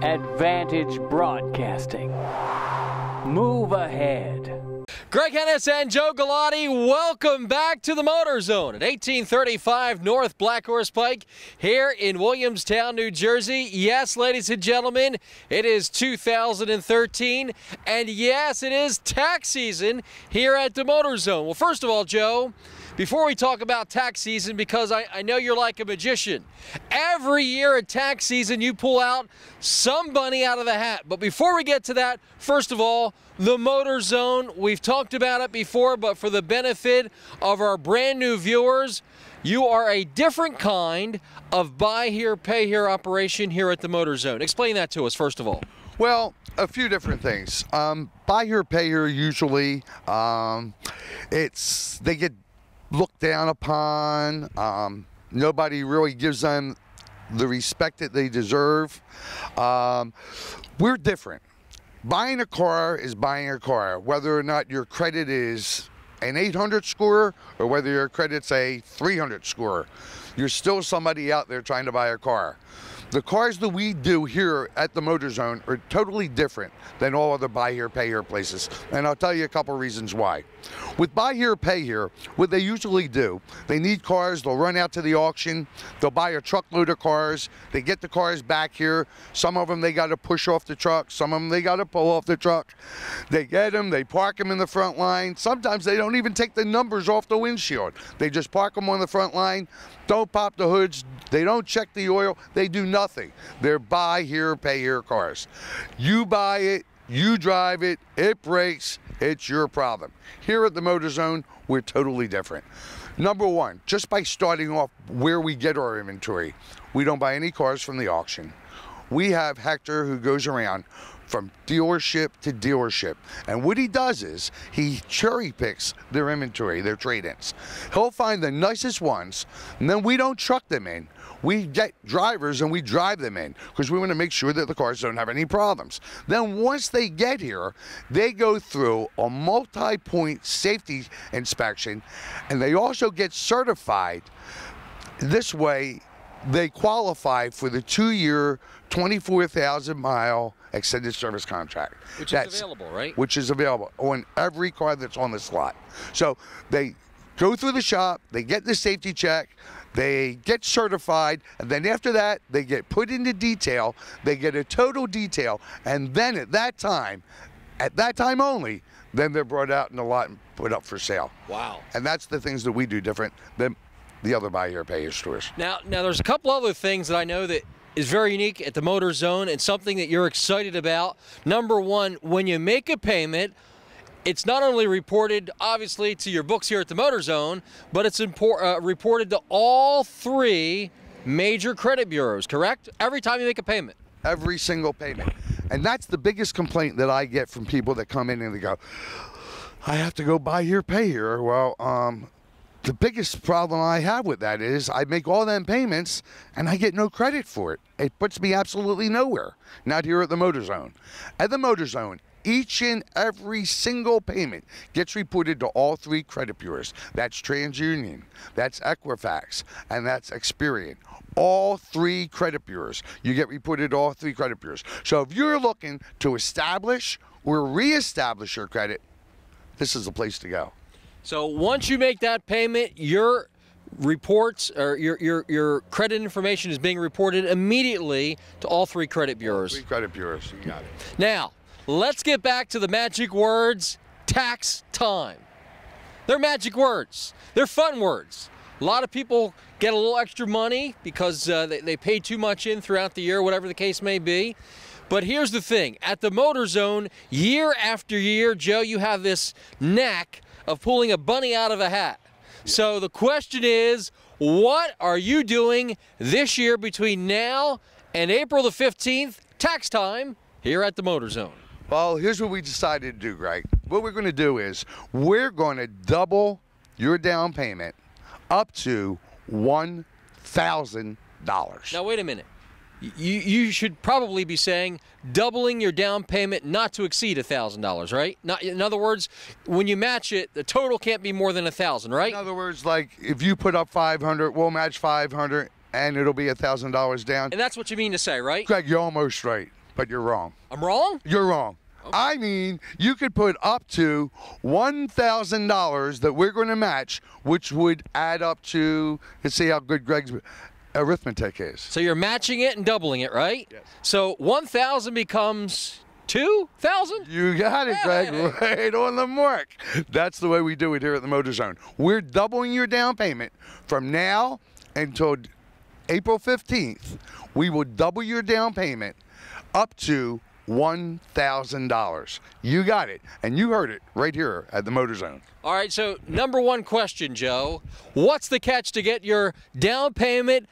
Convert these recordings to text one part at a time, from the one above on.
Advantage Broadcasting. Move ahead. Greg Hennis and Joe Galati, welcome back to the Motor Zone at 1835 North Black Horse Pike here in Williamstown, New Jersey. Yes, ladies and gentlemen, it is 2013, and yes, it is tax season here at the Motor Zone. Well, first of all, Joe, before we talk about tax season, because I know you're like a magician, every year at tax season you pull out some money out of the hat. But before we get to that, first of all, the Motor Zone, we've talked about it before, but for the benefit of our brand new viewers, you are a different kind of buy here, pay here operation here at the Motor Zone. Explain that to us, first of all. Well, a few different things. Buy here, pay here, usually, they get looked down upon. Nobody really gives them the respect that they deserve. We're different. Buying a car is buying a car, whether or not your credit is an 800 score or whether your credit's a 300 score. You're still somebody out there trying to buy a car. The cars that we do here at the Motor Zone are totally different than all other buy here, pay here places. And I'll tell you a couple reasons why. With buy here, pay here, what they usually do, they need cars, they'll run out to the auction, they'll buy a truckload of cars, they get the cars back here. Some of them they got to push off the truck, some of them they got to pull off the truck. They get them, they park them in the front line. Sometimes they don't even take the numbers off the windshield. They just park them on the front line, don't pop the hoods, they don't check the oil, they do nothing. They're buy here, pay here cars. You buy it, you drive it, it breaks, it's your problem. Here at the Motor Zone, we're totally different. Number one, just by starting off where we get our inventory, we don't buy any cars from the auction. We have Hector who goes around from dealership to dealership. And what he does is he cherry picks their inventory, their trade-ins. He'll find the nicest ones, and then we don't truck them in. We get drivers and we drive them in because we want to make sure that the cars don't have any problems. Then once they get here, they go through a multi-point safety inspection, and they also get certified. This way, they qualify for the 2-year, 24,000-mile extended service contract. Which is available, right? Which is available on every car that's on this lot. So they go through the shop, they get the safety check, they get certified, and then after that, they get put into detail, they get a total detail, and then at that time only, then they're brought out in the lot and put up for sale. Wow. And that's the things that we do different than the other buy here, pay here stores. Now there's a couple other things that I know that is very unique at the Motor Zone and something that you're excited about. Number one, when you make a payment, it's not only reported, obviously, to your books here at the Motor Zone, but it's reported to all 3 major credit bureaus, correct? Every time you make a payment. Every single payment. And that's the biggest complaint that I get from people that come in and they go, I have to go buy here, pay here. Well, the biggest problem I have with that is I make all them payments and I get no credit for it. It puts me absolutely nowhere. Not here at the Motor Zone. At the Motor Zone, each and every single payment gets reported to all 3 credit bureaus. That's TransUnion, that's Equifax, and that's Experian. All 3 credit bureaus. You get reported to all 3 credit bureaus. So if you're looking to establish or reestablish your credit, this is the place to go. So once you make that payment, your reports or your credit information is being reported immediately to all 3 credit bureaus. All 3 credit bureaus, you got it. Now, let's get back to the magic words, tax time. They're magic words. They're fun words. A lot of people get a little extra money because they pay too much in throughout the year, whatever the case may be. But here's the thing. At the Motor Zone, year after year, Joe, you have this knack of pulling a bunny out of a hat. So the question is, what are you doing this year between now and April the 15th, tax time, here at the Motor Zone? Well, here's what we decided to do, Greg. What we're going to do is we're going to double your down payment up to $1,000. Now, wait a minute. you should probably be saying doubling your down payment not to exceed $1,000, right? Not, in other words, when you match it, the total can't be more than $1,000, right? In other words, like if you put up 500, we'll match 500, and it'll be $1,000 down. And that's what you mean to say, right? Greg, you're almost right, but you're wrong. I'm wrong? You're wrong. Okay. I mean, you could put up to $1,000 that we're going to match, which would add up to, let's see how good Greg's arithmetic is. So you're matching it and doubling it, right? Yes. So 1,000 becomes 2,000? You got it, Greg. Right on the mark. That's the way we do it here at the Motor Zone. We're doubling your down payment from now until April 15th. We will double your down payment up to $1,000. You got it, and you heard it right here at the Motor Zone. All right, so number one question, Joe. What's the catch to get your down payment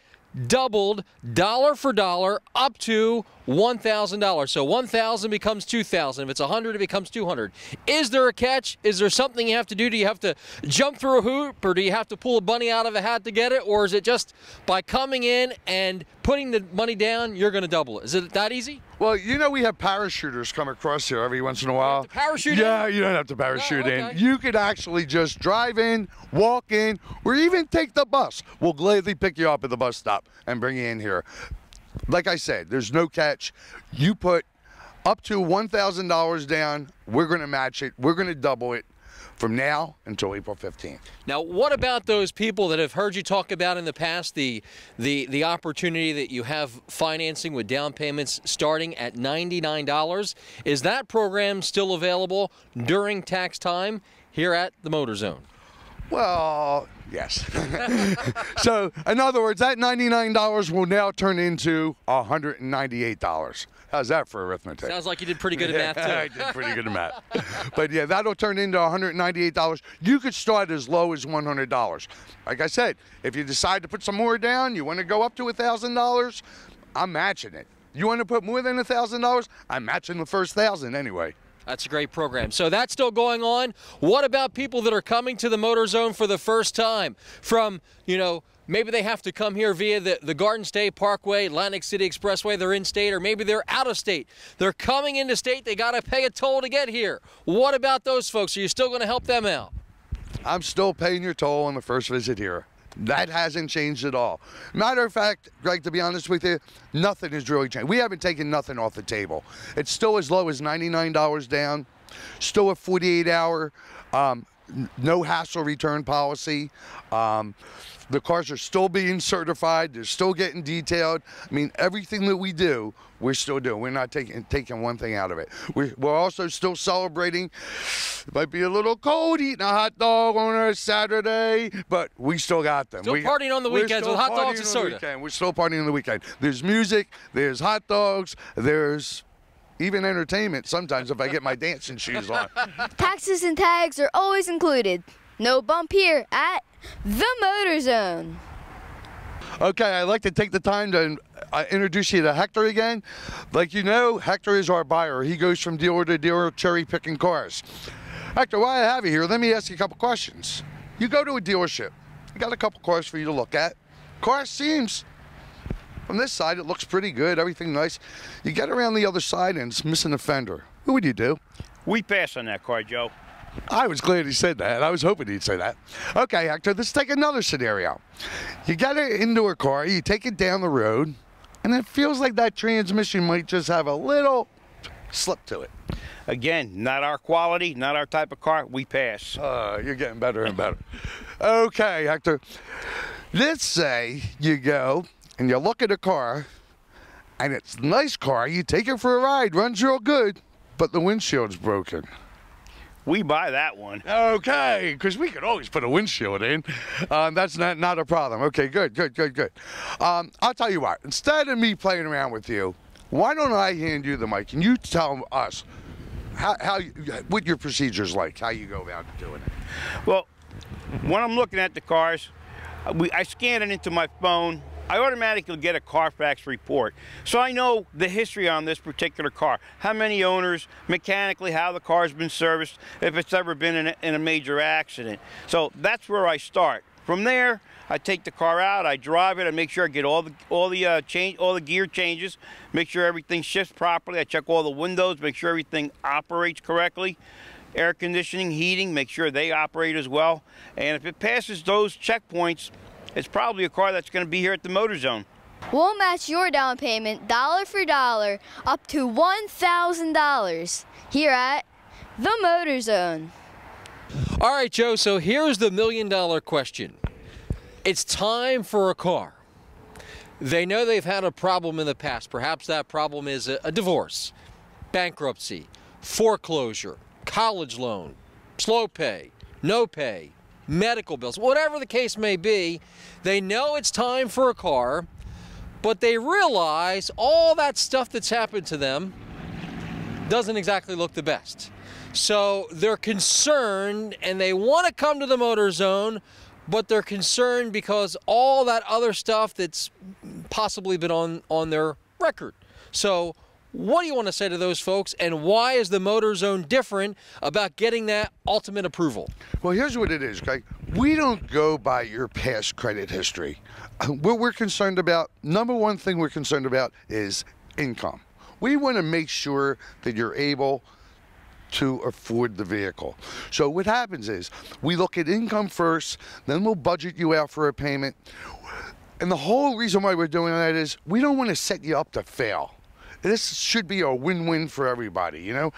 doubled dollar for dollar up to $1,000? So 1,000 becomes 2,000. If it's 100, it becomes 200. Is there a catch? Is there something you have to do? Do you have to jump through a hoop, or do you have to pull a bunny out of a hat to get it? Or is it just by coming in and putting the money down, you're going to double it? Is it that easy? Well, you know we have parachuters come across here every once in a while. You have to parachute Yeah, in? you don't have to parachute okay. in. You could actually just drive in, walk in, or even take the bus. We'll gladly pick you up at the bus stop and bring you in here. Like I said, there's no catch. You put up to $1,000 down, we're going to match it. We're going to double it from now until April 15th. Now, what about those people that have heard you talk about in the past, the opportunity that you have financing with down payments starting at $99? Is that program still available during tax time here at the Motor Zone? Well, yes. So, in other words, that $99 will now turn into $198. How's that for arithmetic? Sounds like you did pretty good at math, too. I did pretty good at math. But yeah, that'll turn into $198. You could start as low as $100. Like I said, if you decide to put some more down, you want to go up to $1,000, I'm matching it. You want to put more than $1,000, I'm matching the first 1,000 anyway. That's a great program. So that's still going on. What about people that are coming to the Motor Zone for the first time from, maybe they have to come here via the Garden State Parkway, Atlantic City Expressway, they're in state, or maybe they're out of state. They're coming into state, they got to pay a toll to get here. What about those folks? Are you still going to help them out? I'm still paying your toll on the first visit here. That hasn't changed at all. Matter of fact, Greg, to be honest with you, nothing has really changed. We haven't taken nothing off the table. It's still as low as $99 down, still a 48-hour, no hassle return policy. The cars are still being certified. They're still getting detailed. I mean, everything that we do, we're still doing. We're not taking one thing out of it. We're also still celebrating. It might be a little cold eating a hot dog on a Saturday, but we still got them. Still partying on the weekends with hot dogs and soda. We're still partying on the weekend. There's music. There's hot dogs. There's even entertainment sometimes if I get my dancing shoes on. Taxes and tags are always included. No bump here at the Motor Zone. Okay, I'd like to take the time to introduce you to Hector again. Like you know, Hector is our buyer. He goes from dealer to dealer cherry picking cars. Hector, while I have you here, let me ask you a couple questions. You go to a dealership. You got a couple cars for you to look at. Car seems, from this side, it looks pretty good, everything nice. You get around the other side and it's missing a fender. What would you do? We pass on that car, Joe. I was glad he said that. I was hoping he'd say that. Okay, Hector, let's take another scenario. You get it into a car, you take it down the road, and it feels like that transmission might just have a little slip to it. Again, not our quality, not our type of car. We pass. You're getting better and better. Okay, Hector. Let's say you go and you look at a car, and it's a nice car. You take it for a ride, runs real good, but the windshield's broken. We buy that one. Okay, because we could always put a windshield in. That's not a problem. Okay, good. I'll tell you what. Instead of me playing around with you, why don't I hand you the mic and you tell us what your procedure's like, how you go about doing it. Well, when I'm looking at the cars, I scan it into my phone. I automatically get a Carfax report. So I know the history on this particular car, how many owners, mechanically, how the car's been serviced, if it's ever been in a major accident. So that's where I start. From there, I take the car out, I drive it, I make sure I get all the gear changes, make sure everything shifts properly. I check all the windows, make sure everything operates correctly. Air conditioning, heating, make sure they operate as well. And if it passes those checkpoints, it's probably a car that's going to be here at the Motor Zone. We'll match your down payment dollar for dollar up to $1,000 here at the Motor Zone. All right, Joe, so here's the million-dollar question. It's time for a car. They know they've had a problem in the past. Perhaps that problem is a divorce, bankruptcy, foreclosure, college loan, slow pay, no pay, medical bills, whatever the case may be. They know it's time for a car, but they realize all that stuff that's happened to them doesn't exactly look the best. So they're concerned and they want to come to the Motor Zone, but they're concerned because all that other stuff that's possibly been on their record. So what do you want to say to those folks, and why is the Motor Zone different about getting that ultimate approval? Well, here's what it is, okay? We don't go by your past credit history. What we're concerned about, number one thing we're concerned about is income. We want to make sure that you're able to afford the vehicle. So what happens is we look at income first, then we'll budget you out for a payment. And the whole reason why we're doing that is we don't want to set you up to fail. This should be a win-win for everybody, you know?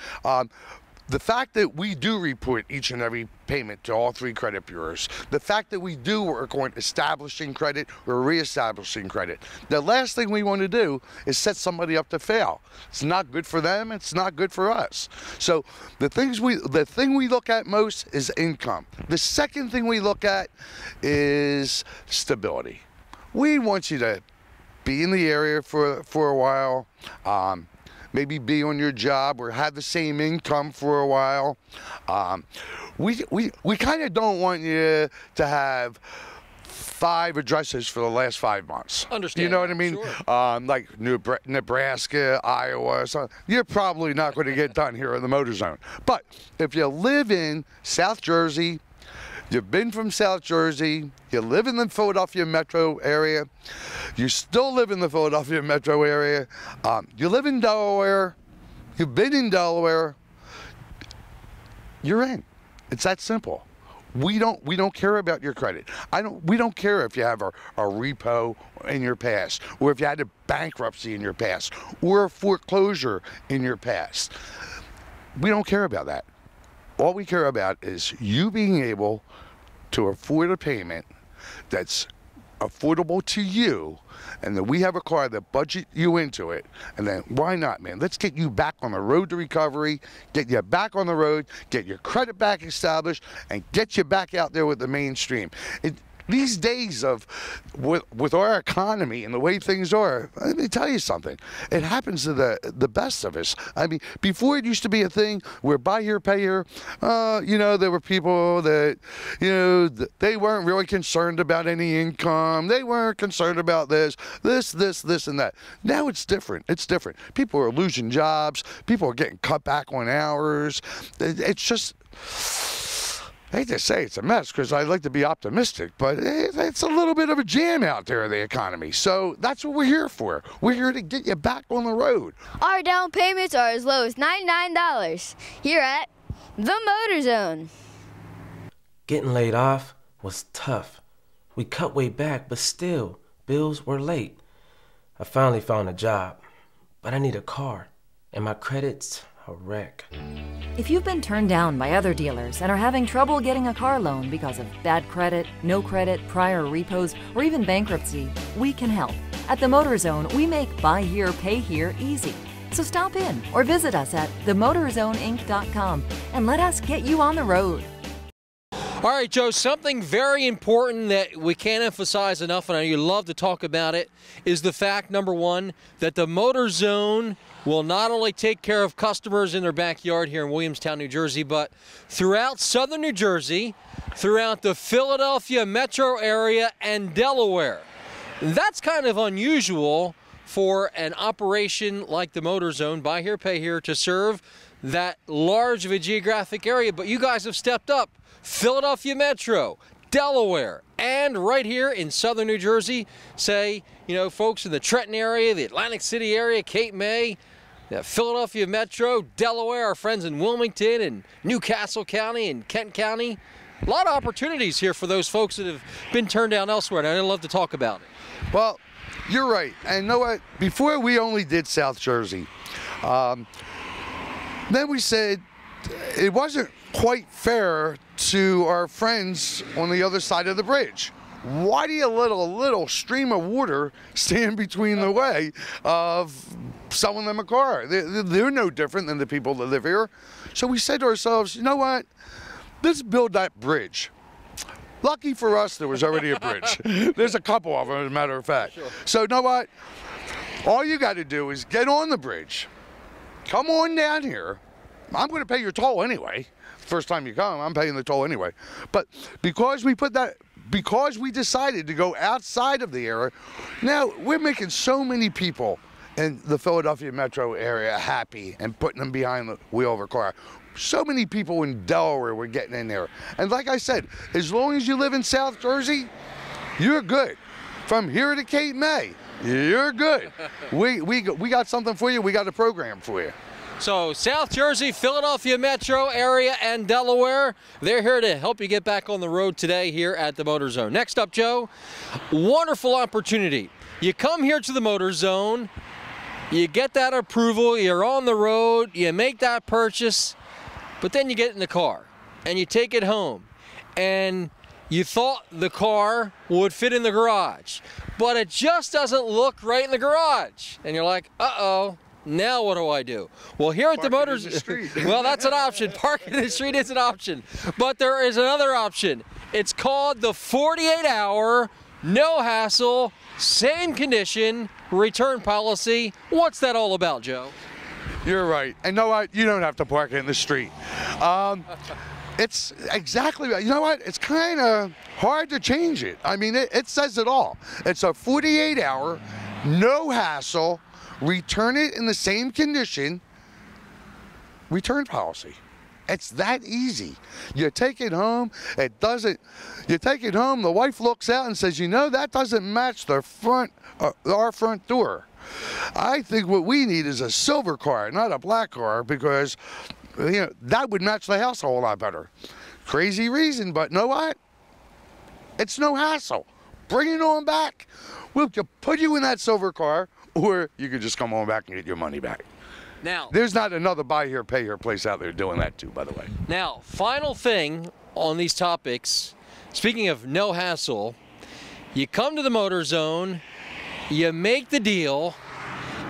The fact that we do report each and every payment to all three credit bureaus, the fact that we do work on establishing credit or reestablishing credit, the last thing we want to do is set somebody up to fail. It's not good for them, it's not good for us. So the thing we look at most is income. The second thing we look at is stability. We want you to be in the area for a while, maybe be on your job or have the same income for a while. We kind of don't want you to have 5 addresses for the last 5 months. Understand. You know what I mean? Sure. Like Nebraska, Iowa, so you're probably not going to get done here in the Motor Zone. But if you live in South Jersey, you've been from South Jersey, you live in the Philadelphia metro area, you still live in the Philadelphia metro area, you live in Delaware, you've been in Delaware, you're in. It's that simple. We don't care about your credit. We don't care if you have a repo in your past, or if you had a bankruptcy in your past, or a foreclosure in your past. We don't care about that. All we care about is you being able to afford a payment that's affordable to you, and then we have a car that budget you into it, and then why not, man? Let's get you back on the road to recovery, get you back on the road, get your credit back established, and get you back out there with the mainstream. These days of with our economy and the way things are, let me tell you something. It happens to the best of us. I mean, before it used to be a thing where buy here, pay here. You know, there were people that, you know, they weren't really concerned about any income. They weren't concerned about this, and that. Now it's different. It's different. People are losing jobs. People are getting cut back on hours. It's just, I hate to say it's a mess because I like to be optimistic, but it's a little bit of a jam out there in the economy. So that's what we're here for. We're here to get you back on the road. Our down payments are as low as $99 here at the Motor Zone. Getting laid off was tough. We cut way back, but still, bills were late. I finally found a job, but I need a car, and my credit's a wreck. If you've been turned down by other dealers and are having trouble getting a car loan because of bad credit, no credit, prior repos, or even bankruptcy, we can help. At the Motor Zone, we make buy here, pay here easy. So stop in or visit us at themotorzoneinc.com and let us get you on the road. All right, Joe, something very important that we can't emphasize enough, and I know you love to talk about it, is the fact, number one, that the Motor Zone will not only take care of customers in their backyard here in Williamstown, New Jersey, but throughout southern New Jersey, throughout the Philadelphia metro area and Delaware. That's kind of unusual for an operation like the Motor Zone, buy here, pay here, to serve that large of a geographic area, but you guys have stepped up. Philadelphia Metro, Delaware, and right here in southern New Jersey, say, you know, folks in the Trenton area, the Atlantic City area, Cape May, Philadelphia Metro, Delaware, our friends in Wilmington and Newcastle County and Kent County. A lot of opportunities here for those folks that have been turned down elsewhere, and I'd love to talk about it. Well, you're right. And you know what? Before we only did South Jersey. Then we said it wasn't quite fair to our friends on the other side of the bridge. Why do you let a little stream of water stand between the way of selling them a car? They're no different than the people that live here. So we said to ourselves, you know what? Let's build that bridge. Lucky for us, there was already a bridge. There's a couple of them, as a matter of fact. Sure. So you know what? All you got to do is get on the bridge. Come on down here. I'm going to pay your toll anyway. First time you come, I'm paying the toll anyway. But because we decided to go outside of the area, now we're making so many people in the Philadelphia metro area happy and putting them behind the wheel of a car. So many people in Delaware were getting in there. And like I said, as long as you live in South Jersey, you're good. From here to Cape May, you're good. We got something for you. We got a program for you. So South Jersey, Philadelphia metro area, and Delaware, they're here to help you get back on the road today here at the Motor Zone. Next up, Joe, wonderful opportunity. You come here to the Motor Zone, you get that approval, you're on the road, you make that purchase, but then you get in the car and you take it home and you thought the car would fit in the garage, but it just doesn't look right in the garage. And you're like, uh-oh, now what do I do? Well, here at the Motor Zone, well, that's an option. Parking in the street is an option. But there is another option. It's called the 48-hour, no hassle, same condition, return policy. What's that all about, Joe? You're right. And you know what? You don't have to park it in the street. It's exactly right. You know what? It's kind of hard to change it. I mean, it says it all. It's a 48-hour, no hassle, return it in the same condition, return policy. It's that easy. You take it home, it doesn't, you take it home, the wife looks out and says, you know, that doesn't match the front, our front door. I think what we need is a silver car, not a black car, because you know, that would match the house a whole lot better. Crazy reason, but know what? It's no hassle. Bring it on back. We'll put you in that silver car, or you could just come on back and get your money back. Now, there's not another buy here, pay here place out there doing that too, by the way. Now, final thing on these topics, speaking of no hassle, you come to the Motor Zone, you make the deal,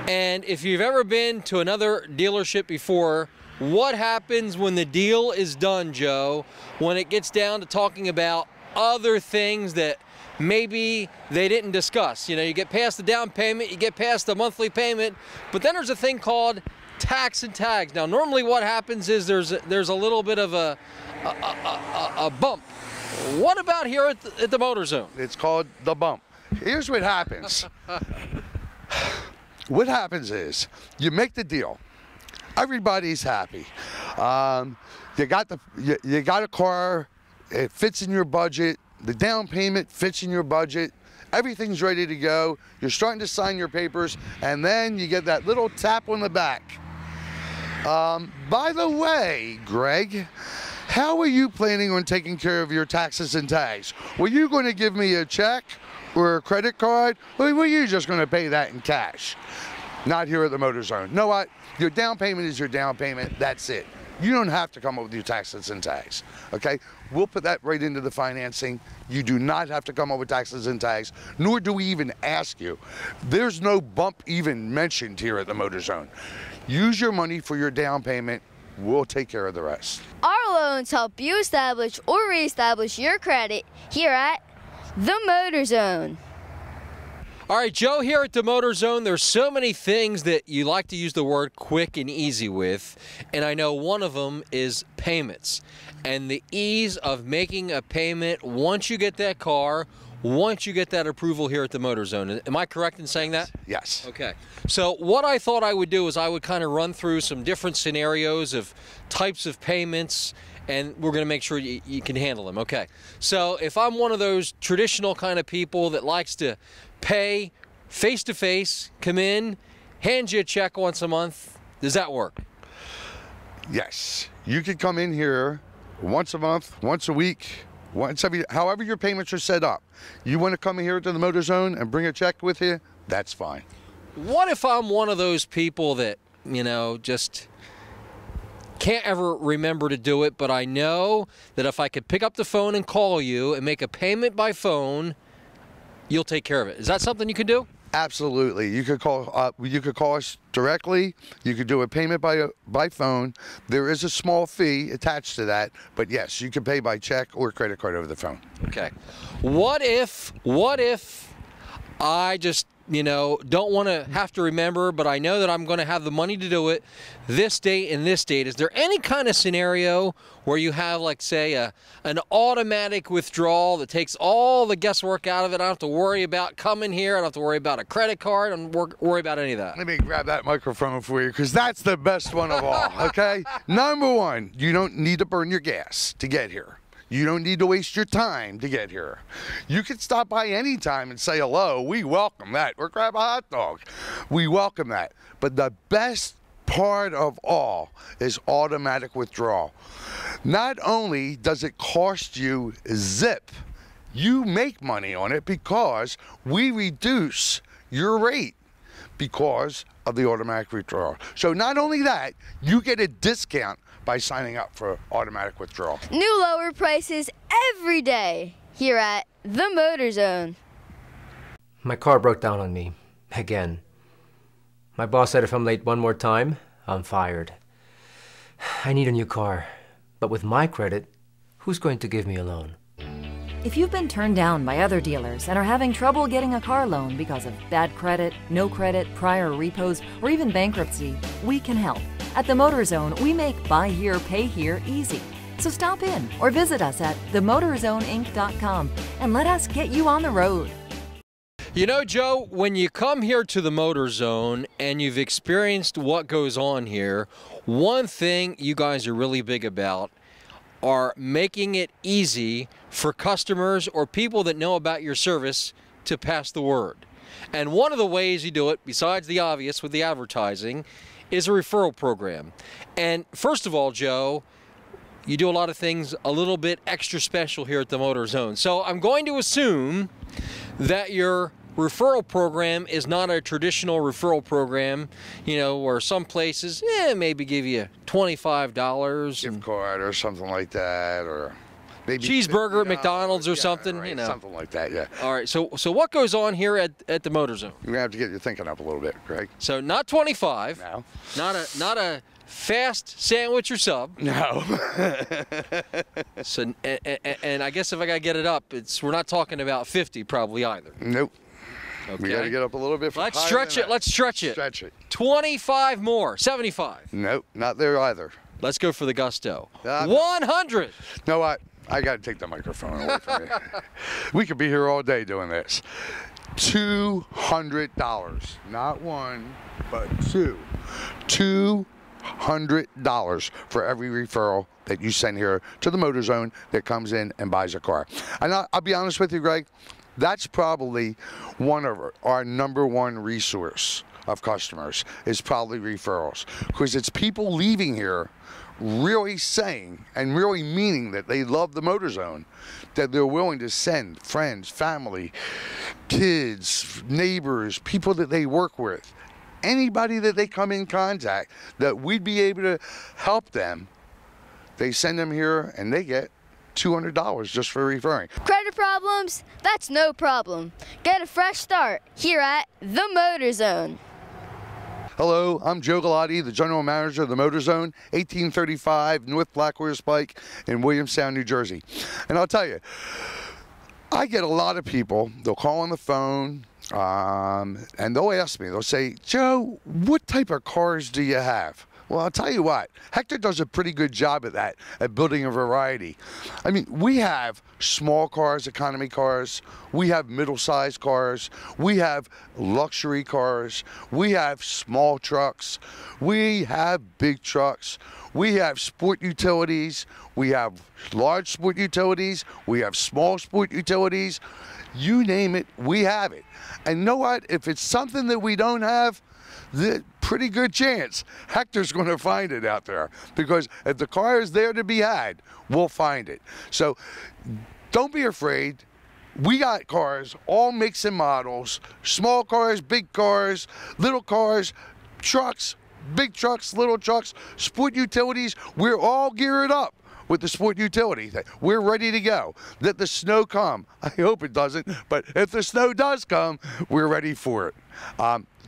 and if you've ever been to another dealership before, what happens when the deal is done, Joe, when it gets down to talking about other things that maybe they didn't discuss? You know, you get past the down payment, you get past the monthly payment, but then there's a thing called tax and tags. Now, normally what happens is there's a little bit of a bump. What about here at the Motor Zone? It's called the bump. Here's what happens. What happens is you make the deal. Everybody's happy. You got a car. It fits in your budget. The down payment fits in your budget. Everything's ready to go. You're starting to sign your papers, and then you get that little tap on the back. By the way, Greg, how are you planning on taking care of your taxes and tags? Were you going to give me a check or a credit card, or were you just going to pay that in cash? Not here at the Motor Zone. You know what? Your down payment is your down payment. That's it. You don't have to come up with your taxes and tags, okay? We'll put that right into the financing. You do not have to come up with taxes and tags, nor do we even ask you. There's no bump even mentioned here at the Motor Zone. Use your money for your down payment. We'll take care of the rest. Our loans help you establish or reestablish your credit here at the Motor Zone. All right, Joe, here at the Motor Zone, there's so many things that you like to use the word quick and easy with, and I know one of them is payments and the ease of making a payment once you get that car, once you get that approval here at the Motor Zone. Am I correct in saying that? Yes. Okay. So what I thought I would do is I would kind of run through some different scenarios of types of payments and we're going to make sure you can handle them. Okay. So if I'm one of those traditional kind of people that likes to pay face-to-face, come in, hand you a check once a month, does that work? Yes. You could come in here once a month, once a week, however your payments are set up. You want to come here to the MotorZone and bring a check with you, that's fine. What if I'm one of those people that, you know, just can't ever remember to do it, but I know that if I could pick up the phone and call you and make a payment by phone, you'll take care of it. Is that something you can do? Absolutely. You could call us directly. You could do a payment by phone. There is a small fee attached to that, but yes, you can pay by check or credit card over the phone. Okay. What if I just, you know, don't want to have to remember, but I know that I'm going to have the money to do it this date and this date? Is there any kind of scenario where you have, like, say, an automatic withdrawal that takes all the guesswork out of it? I don't have to worry about coming here. I don't have to worry about a credit card. I don't worry about any of that. Let me grab that microphone for you, because that's the best one of all, okay? Number one, you don't need to burn your gas to get here. You don't need to waste your time to get here. You can stop by any time and say hello. We welcome that. Or grab a hot dog. We welcome that. But the best part of all is automatic withdrawal. Not only does it cost you zip, you make money on it because we reduce your rate because of the automatic withdrawal. So not only that, you get a discount by signing up for automatic withdrawal. New lower prices every day here at the MotorZone. My car broke down on me, again. My boss said if I'm late one more time, I'm fired. I need a new car, but with my credit, who's going to give me a loan? If you've been turned down by other dealers and are having trouble getting a car loan because of bad credit, no credit, prior repos, or even bankruptcy, we can help. At the MotorZone, we make buy here, pay here easy. So stop in or visit us at themotorzoneinc.com and let us get you on the road. You know, Joe, when you come here to the MotorZone and you've experienced what goes on here, one thing you guys are really big about are making it easy for customers or people that know about your service to pass the word. And one of the ways you do it, besides the obvious with the advertising, is a referral program. And first of all, Joe, you do a lot of things a little bit extra special here at the MotorZone. So I'm going to assume that your referral program is not a traditional referral program, you know, where some places maybe give you $25 Gift card or something like that, or maybe cheeseburger at McDonald's or something, right, you know. Something like that, yeah. All right, so what goes on here at the MotorZone? You're gonna have to get your thinking up a little bit, Greg. So not 25. No. Not a fast sandwich or sub. No. So and I guess if I gotta get it up, we're not talking about 50 probably either. Nope. Okay. We got to get up a little bit. Let's stretch it. Let's stretch it. Stretch it. 25 more. 75. Nope, not there either. Let's go for the gusto. 100. You know what? I got to take the microphone away from me. We could be here all day doing this. $200. Not one, but two. $200 for every referral that you send here to the MotorZone that comes in and buys a car. And I'll be honest with you, Greg. That's probably one of our number one resource of customers is probably referrals, because it's people leaving here really saying and really meaning that they love the MotorZone, that they're willing to send friends, family, kids, neighbors, people that they work with, anybody that they come in contact that we'd be able to help them. They send them here and they get $200 just for referring. Credit problems? That's no problem. Get a fresh start here at the MotorZone. Hello, I'm Joe Galati, the General Manager of the MotorZone, 1835 North Black Horse Pike in Williamstown, New Jersey. And I'll tell you, I get a lot of people, they'll call on the phone, and they'll ask me, they'll say, Joe, what type of cars do you have? Well, I'll tell you what, Hector does a pretty good job at that, at building a variety. I mean, we have small cars, economy cars, we have middle-sized cars, we have luxury cars, we have small trucks, we have big trucks, We have sport utilities. We have large sport utilities. We have small sport utilities. You name it, we have it. And you know what? If it's something that we don't have, the pretty good chance Hector's going to find it out there, because if the car is there to be had, we'll find it. So don't be afraid. We got cars, all makes and models, small cars, big cars, little cars, trucks, big trucks, little trucks, sport utilities. We're all geared up with the sport utility thing. We're ready to go. Let the snow come. I hope it doesn't, but if the snow does come, we're ready for it.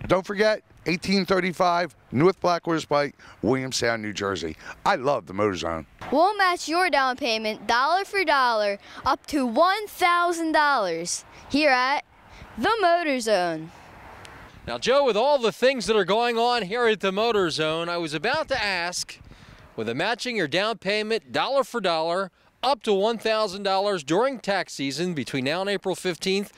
Don't forget, 1835 North Blackhorse Pike, Williamstown, New Jersey. I love the MotorZone. We'll match your down payment dollar for dollar up to $1,000 here at the MotorZone. Now, Joe, with all the things that are going on here at the MotorZone, I was about to ask, with matching your down payment dollar for dollar up to $1,000 during tax season between now and April 15th,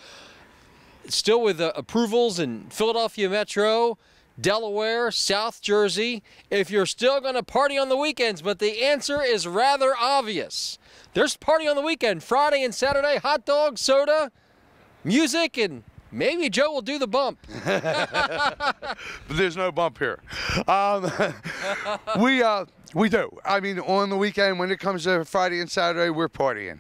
still with approvals in Philadelphia Metro, Delaware, South Jersey, if you're still going to party on the weekends, but the answer is rather obvious. There's party on the weekend, Friday and Saturday, hot dog, soda, music, and maybe Joe will do the bump. But there's no bump here. We do. I mean, on the weekend, when it comes to Friday and Saturday, we're partying.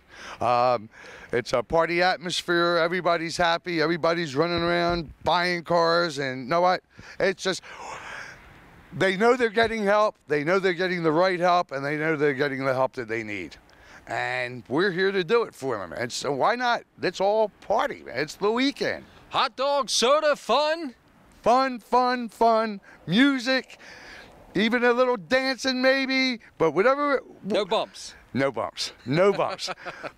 It's a party atmosphere. Everybody's happy. Everybody's running around buying cars. And you know what? It's just, they know they're getting help. They know they're getting the right help. And they know they're getting the help that they need. And we're here to do it for them. And so why not? Let's all party, man. It's the weekend. Hot dog, soda, fun. Fun, fun, fun. Music. Even a little dancing maybe. But whatever. No bumps. No bumps. No bumps.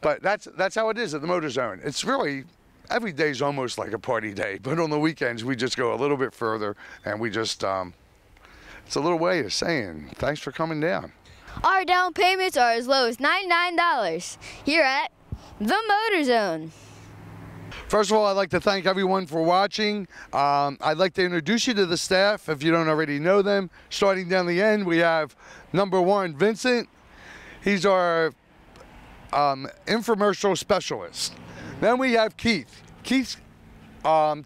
But that's how it is at the MotorZone. It's really, every day's almost like a party day. But on the weekends, we just go a little bit further. And we just, it's a little way of saying, thanks for coming down. Our down payments are as low as $99 here at the MotorZone. First of all, I'd like to thank everyone for watching. I'd like to introduce you to the staff if you don't already know them. Starting down the end, we have number one, Vincent. He's our infomercial specialist. Then we have Keith. Keith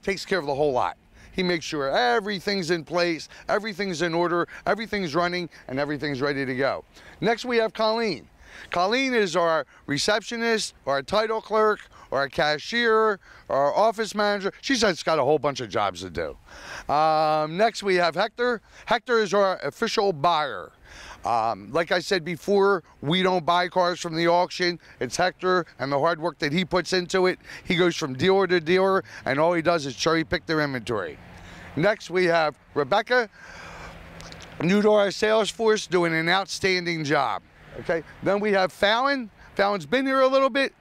takes care of the whole lot. He makes sure everything's in place, everything's in order, everything's running, and everything's ready to go. Next, we have Colleen. Colleen is our receptionist, our title clerk, our cashier, our office manager. She's just got a whole bunch of jobs to do. Next, we have Hector. Hector is our official buyer. Like I said before, we don't buy cars from the auction. It's Hector and the hard work that he puts into it. He goes from dealer to dealer, and all he does is cherry pick their inventory. Next, we have Rebecca, new to our sales force, doing an outstanding job. Okay. Then we have Fallon. Fallon's been here a little bit,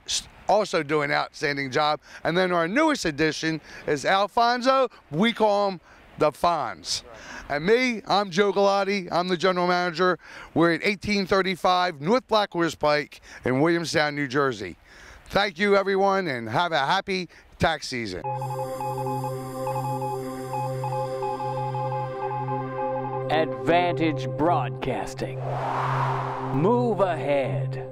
also doing an outstanding job. And then our newest addition is Alfonso. We call him the Fonz. And me, I'm Joe Galati. I'm the general manager. We're at 1835 North Blackhorse Pike in Williamstown, New Jersey. Thank you, everyone, and have a happy tax season. Advantage Broadcasting. Move ahead.